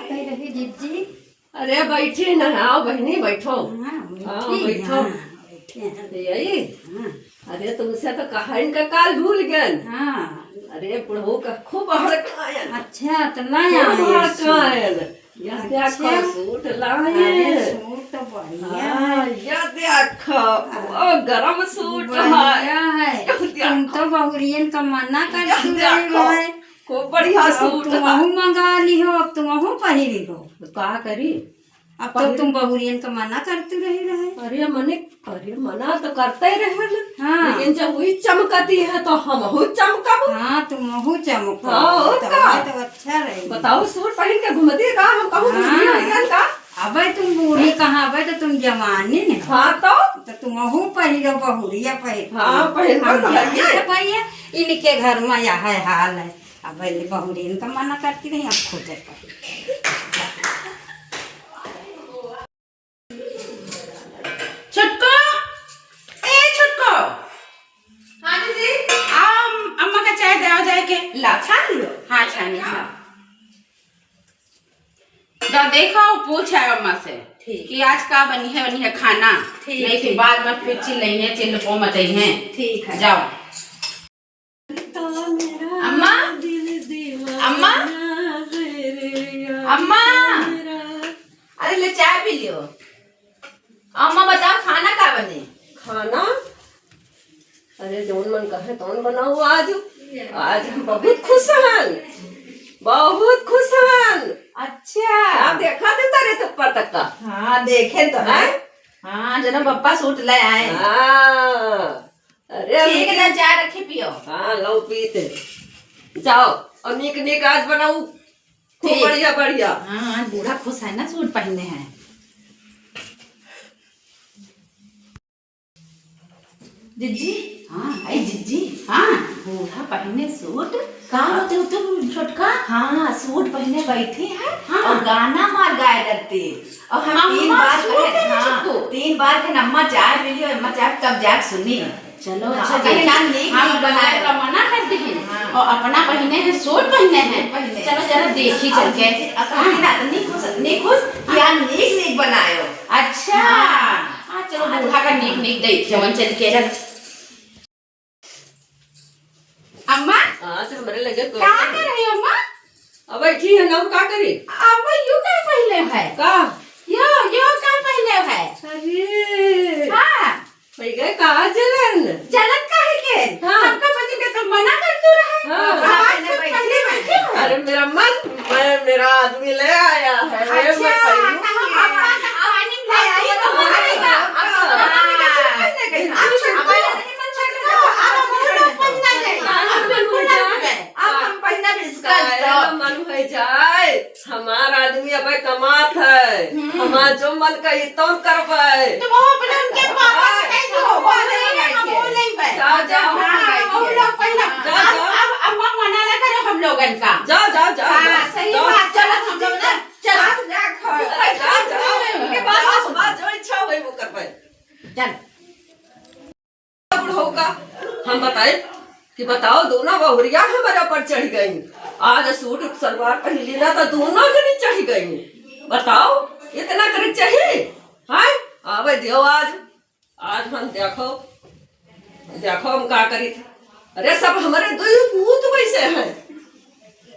कह रही जीजी? अरे बैठी ना, आओ बहनी बैठो। हाँ बैठो। यही अरे तुमसे तो कहा इनका काल भूल गए। हाँ अरे बुढ़ऊ का खूब हड़कायन। अच्छा तो लाया हड़कायन या देखो सूट लाए। सूट तो बढ़िया है। या देखो ओ गरम सूट बढ़िया है। है। तुम तो बहुरियन का मना करती देखो रही है। खूब बढ़िया सूट तुम है। मंगा ली हो, अब तुम पहिरी हो। का करी अब तो तुम बहुरियन का मना करती रहे। अरे मना तो करते ही रहे ना। हाँ। लेकिन जब वही चमकती है तो हम हो चमकब। हाँ तुम हो चमको। हाँ, और तो का? तो अच्छा रही। बताओ सूट पहन के घूमती का हम कहूँ हाँ। का। अबे तुम बूढ़ी कहाँ, अबे तो तुम जवानी ने। हाँ तो तुम हो पहिरो बहुरिया पहिर। हाँ पहिए इनके घर में यह है हाल है। अब बहुरियन का मना करती रही, अब खुद छुटको, ए छुटको। हाँ दीदी। आओ अम्मा का चाय दे जाए के। ला छान लो। हाँ छानी हाँ। तो देखो पूछ है अम्मा से कि आज का बनी है खाना। नहीं फिर बाद में फिर चिल्लाइए चिल्लपो मचाइए। ठीक है जाओ। अम्मा अम्मा अम्मा अरे ले चाय पी लियो। अम्मा बताओ खाना का बने। खाना अरे जौन मन कहे तौन बनाओ। आज हम बहुत खुश हैं, बहुत खुश हैं। अच्छा आप देखा थे तारे थप्पड़ तक का। हाँ देखे तो है। हाँ जनो पप्पा सूट ले आए। अरे ठीक है चाय रखे पियो। हाँ लो पीते जाओ। और निक निक आज बनाऊ खूब ठीक। बढ़िया बढ़िया। हाँ आज बूढ़ा खुश है ना सूट पहनने हैं। जिज्जी हाँ आई जिज्जी हाँ बूढ़ा पहने सूट कहाँ होते हो तुम छोटका। हाँ सूट पहने बैठे हैं। हाँ। और गाना मार गाए करते और हम 3 बार कहे। हाँ 3 बार के अम्मा चाय मिली और अम्मा चाय कब जाके सुनी। चलो अच्छा हम बनाए का मना करते हैं और अपना पहने हैं सूट पहने हैं। चलो जरा देखी चल के नहीं खुश यार नीक बनाए हो। अच्छा हाँ चलो बूढ़ा का नीक देख जवन चल के अम्मा आज हमारे लगे क्या कर रही हो अम्मा। अब बैठी है ना क्या करी। अम्मा यू क्या पहले है का यो क्या पहले है। अरे हाँ भाई गए कहाँ जलन चलन का है के। हाँ। सबका बच्चे के तो मना कर तू रहा है। हाँ। बैठे हो। अरे मेरा आदमी ले आया है। मैं मन हो जाए हमारा आदमी अब कमात है। हमारा जो मन कही तो करबे। तो वो अपने उनके पापा से कह दो वो नहीं अब अम्मा मना ना करो हम लोगन का। जाओ हाँ सही बात। चलो हम लोग ना चलो के बाद जो इच्छा हुई वो करबे। चल बुढ़ऊ का हम बताए कि बताओ दोनों बहुरिया हमारे ऊपर चढ़ गई। आज सूट सलवार पहन लीना तो दोनों जनी चढ़ गई। बताओ इतना कर चाहिए। हाँ आवे दियो आज हम देखो हम का करी थे। अरे सब हमारे दो पूत वैसे हैं।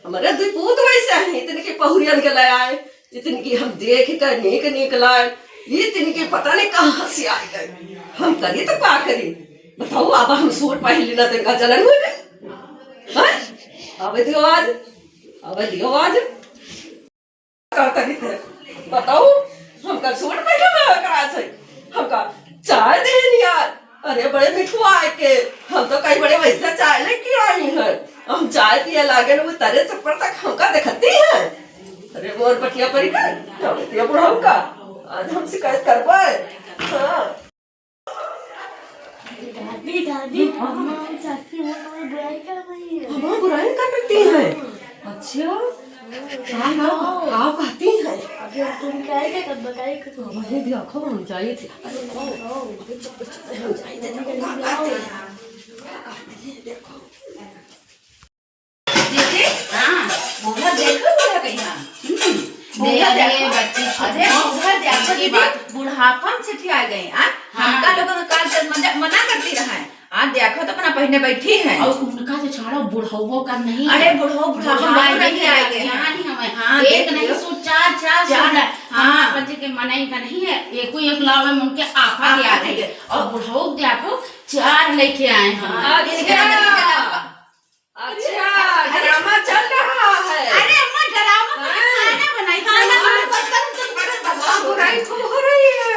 हमारे दो पूत वैसे हैं। इतने की बहुरियन के लाए आए। इतनी की हम देख कर नीक लाए। इतनी की पता नहीं कहाँ से आ गए। हम करी तो का करी बताओ। अब हम सूट पहन लेना तो जलन हो गई। अब दियो आज का करी थे। बताओ हमका सूट पहनना करा से हमका चाय देनी यार। अरे बड़े मिठुआ आए के हम तो कई बड़े वैसे चाय लेके आई हैं। हम चाय पिए लागे वो तरह चप्पड़ तक हमका दिखती है। अरे मोर बटिया परी का बुढ़ाऊ का आज हम शिकायत करवाए। हाँ दादी हमारी चाची बुराई कर रही है। हमारा बुराई करती है। अच्छा आप कहती हैं। अभी तुम क्या है कब बताइए कुछ। वही भी आँखों हम जाई थी। हाँ बूढ़ा देखो बूढ़ा कहीं अरे बच्ची छोटी बात बुढ़ापन से ठिया गई हमका लोगों काल से मना करती रहा आज देखो तो अपना पहने बैठी है और उनका जो छोड़ा बुढ़ाओ का नहीं अरे बुढ़ापन नहीं आएंगे हाँ एक नहीं सो चार हाँ बच्चे के मनाई का नहीं है एक लावे में उनके आफा आ रही है और बुढ़ाओ देखो 4 लेके आए हैं अच्छा ड्रामा चल रहा है। अरे अम्मा ड्रामा खाना बनाई बुराई खूब हो रही है।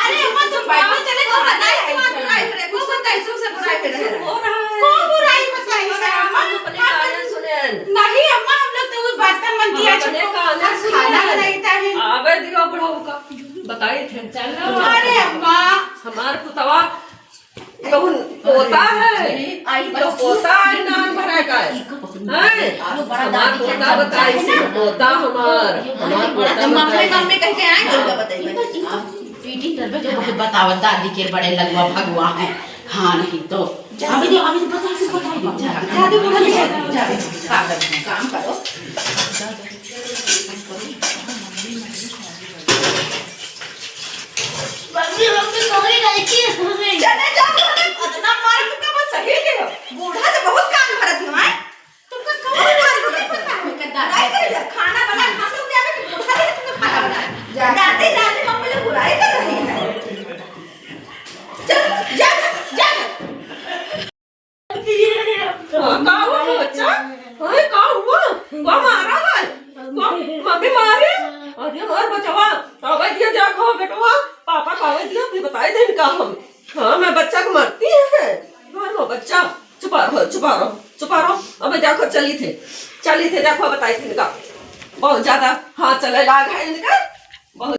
अरे अम्मा तुम बैठो चले तो बताइए बुराई करे को कैसे से बुराई करे हो रहा है। को बुराई बताइए अम्मा अपने कान सुनें। नहीं अम्मा हम लोग तो वो बर्तन मन दिया अपने कान सुनें। खाना बनाता है आवे दियो बुढ़ाऊ का बताई थे। अरे अम्मा हमार पुतवा कौन पोता है तो पोता है नाम भरा का है हमार पोता बताई से पोता हमार पोता मम्मी मम्मी कह के आए दुर्गा बताइए पीटी तरबे जो बहुत बतावत दादी के बड़े लगवा भगवा है हाँ नहीं तो अभी बता जादू बोला काम करो चले जाओ इतना मार के बस सही ले लो बूढ़ा तो बहुत काम करत है तुमको कौन नहीं पता है कदा खाना बना हम लोग जावे कि बूढ़ा है तुमको खाना बना दादी दादी मम्मी लोग बुराई कर रही है चल जा जा का हुआ बच्चा अरे का हुआ को मारा है मम्मी मारे अरे मार बचवा आवे दिया देखो बेटवा पापा कावे दिया फिर बताए थे इनका हम हाँ मैं बच्चा को मारती है मारो बच्चा छुपा रहो अबे देखो चली थे देखो बताई थे इनका बहुत ज्यादा हाँ चले लाग है इनका